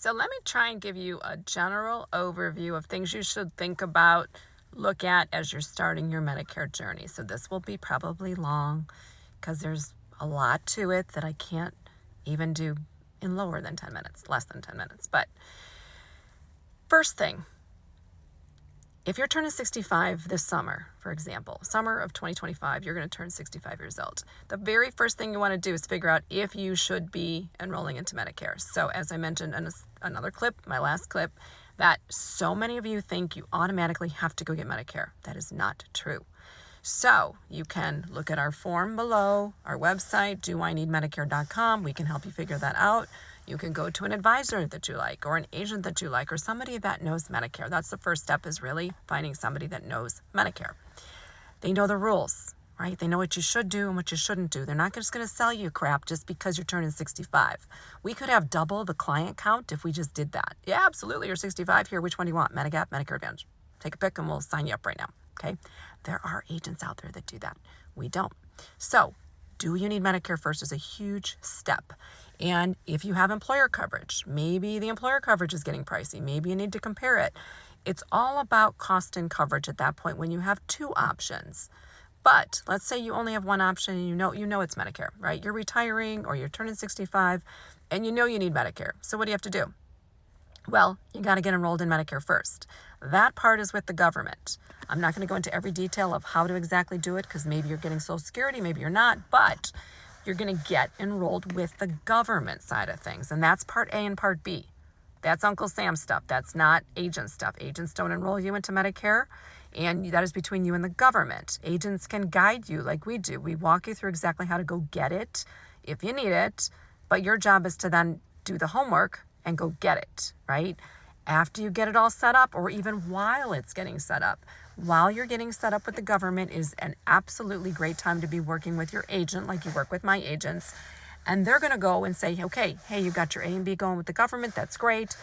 So let me try and give you a general overview of things you should think about, look at as you're starting your Medicare journey. So this will be probably long because there's a lot to it that I can't even do in lower than 10 minutes, less than 10 minutes. But first thing, if you're turning 65 this summer, for example, summer of 2025, you're going to turn 65 years old. The very first thing you want to do is figure out if you should be enrolling into Medicare. So as I mentioned in another clip, my last clip, that so many of you think you automatically have to go get Medicare. That is not true. So you can look at our form below, our website, doineedmedicare.com. We can help you figure that out. You can go to an advisor that you like or an agent that you like or somebody that knows Medicare. That's the first step, is really finding somebody that knows Medicare. They know the rules, right? They know what you should do and what you shouldn't do. They're not just going to sell you crap just because you're turning 65. We could have double the client count if we just did that. Yeah, absolutely. You're 65 here. Which one do you want? Medigap, Medicare Advantage. Take a pick and we'll sign you up right now. Okay. There are agents out there that do that. We don't. So do you need Medicare first is a huge step. And if you have employer coverage, maybe the employer coverage is getting pricey. Maybe you need to compare it. It's all about cost and coverage at that point when you have two options. But let's say you only have one option and you know it's Medicare, right? You're retiring or you're turning 65 and you know you need Medicare. So what do you have to do? Well, you got to get enrolled in Medicare first. That part is with the government. I'm not going to go into every detail of how to exactly do it because maybe you're getting Social Security, maybe you're not, but you're going to get enrolled with the government side of things. And that's part A and part B. That's Uncle Sam stuff. That's not agent stuff. Agents don't enroll you into Medicare, and that is between you and the government. Agents can guide you like we do. We walk you through exactly how to go get it if you need it, but your job is to then do the homework and go get it, right? After you get it all set up, or even while it's getting set up. While you're getting set up with the government is an absolutely great time to be working with your agent, like you work with my agents. And they're going to go and say, okay, hey, you got your A and B going with the government. That's great.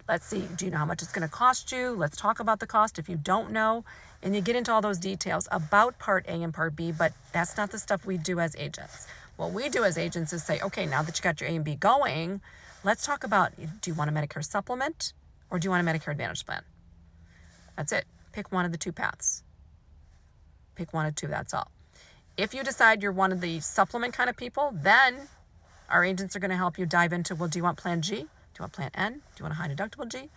Let's see, do you know how much it's going to cost you? Let's talk about the cost if you don't know. And you get into all those details about part A and part B, but that's not the stuff we do as agents. What we do as agents is say, okay, now that you got your A and B going, let's talk about, do you want a Medicare supplement or do you want a Medicare Advantage plan? That's it. Pick one of the two paths. Pick one of two, that's all. If you decide you're one of the supplement kind of people, then our agents are going to help you dive into, well, do you want plan G? Do you want plan N? Do you want a high deductible G?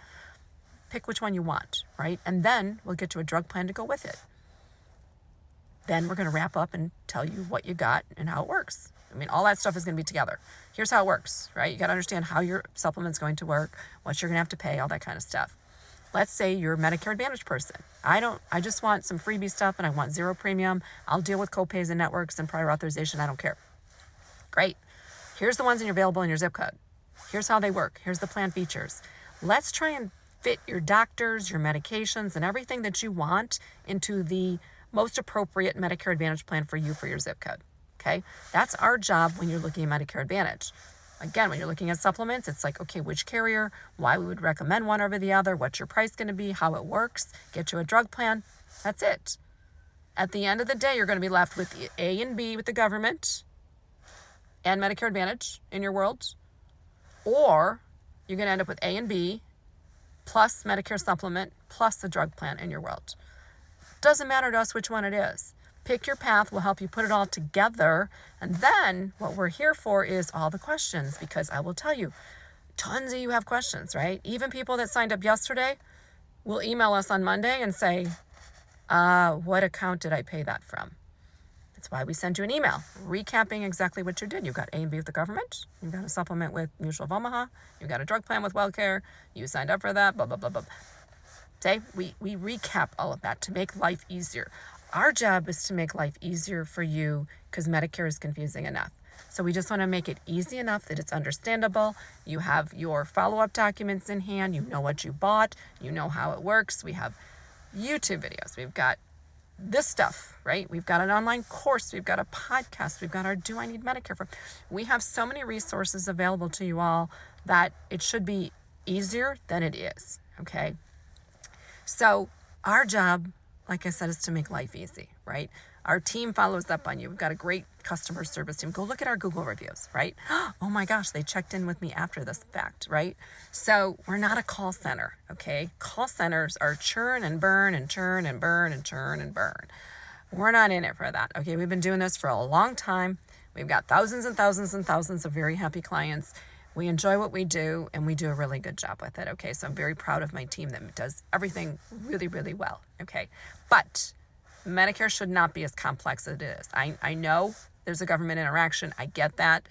Pick which one you want, right? And then we'll get you a drug plan to go with it. Then we're going to wrap up and tell you what you got and how it works. I mean, all that stuff is going to be together. Here's how it works, right? You got to understand how your supplement's going to work, what you're going to have to pay, all that kind of stuff. Let's say you're a Medicare Advantage person. I just want some freebie stuff and I want zero premium. I'll deal with copays and networks and prior authorization. I don't care. Great. Here's the ones that are available in your zip code. Here's how they work. Here's the plan features. Let's try and fit your doctors, your medications, and everything that you want into the most appropriate Medicare Advantage plan for you for your zip code. Okay? That's our job when you're looking at Medicare Advantage. Again, when you're looking at supplements, it's like, okay, which carrier, why we would recommend one over the other, what's your price going to be, how it works, get you a drug plan. That's it. At the end of the day, you're going to be left with A and B with the government and Medicare Advantage in your world, or you're going to end up with A and B plus Medicare supplement plus a drug plan in your world. Doesn't matter to us which one it is. Pick your path. We'll help you put it all together. And then what we're here for is all the questions, because I will tell you, tons of you have questions, right? Even people that signed up yesterday will email us on Monday and say, what account did I pay that from? That's why we sent you an email recapping exactly what you did. You've got A and B with the government. You've got a supplement with Mutual of Omaha. You've got a drug plan with WellCare. You signed up for that, blah, blah, blah, blah. Okay? We recap all of that to make life easier. Our job is to make life easier for you because Medicare is confusing enough. So we just want to make it easy enough that it's understandable. You have your follow-up documents in hand. You know what you bought. You know how it works. We have YouTube videos. We've got this stuff, right? We've got an online course. We've got a podcast. We've got our Do I Need Medicare for? We have so many resources available to you all that it should be easier than it is, okay? So our job, like I said, is to make life easy, right? Our team follows up on you. We've got a great customer service team. Go look at our Google reviews, right? Oh my gosh, they checked in with me after this fact, right? So we're not a call center, okay? Call centers are churn and burn and churn and burn and churn and burn. We're not in it for that, okay? We've been doing this for a long time. We've got thousands and thousands and thousands of very happy clients. We enjoy what we do, and we do a really good job with it, okay? So I'm very proud of my team that does everything really, really well, okay? But Medicare should not be as complex as it is. I know there's a government interaction. I get that.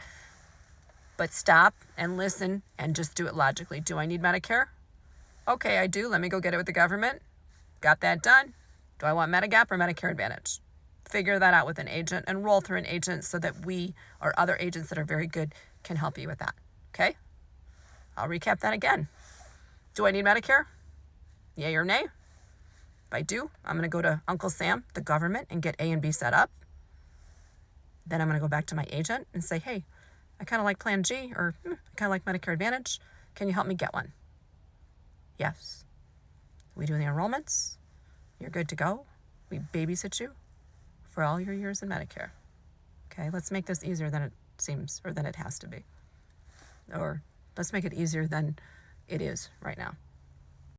But stop and listen and just do it logically. Do I need Medicare? Okay, I do. Let me go get it with the government. Got that done. Do I want Medigap or Medicare Advantage? Figure that out with an agent and roll through an agent so that we or other agents that are very good can help you with that. Okay? I'll recap that again. Do I need Medicare? Yay or nay? If I do, I'm going to go to Uncle Sam, the government, and get A and B set up. Then I'm going to go back to my agent and say, hey, I kind of like Plan G, or I kind of like Medicare Advantage. Can you help me get one? Yes. We do the enrollments. You're good to go. We babysit you for all your years in Medicare. Okay, let's make this easier than it seems or than it has to be. Or let's make it easier than it is right now.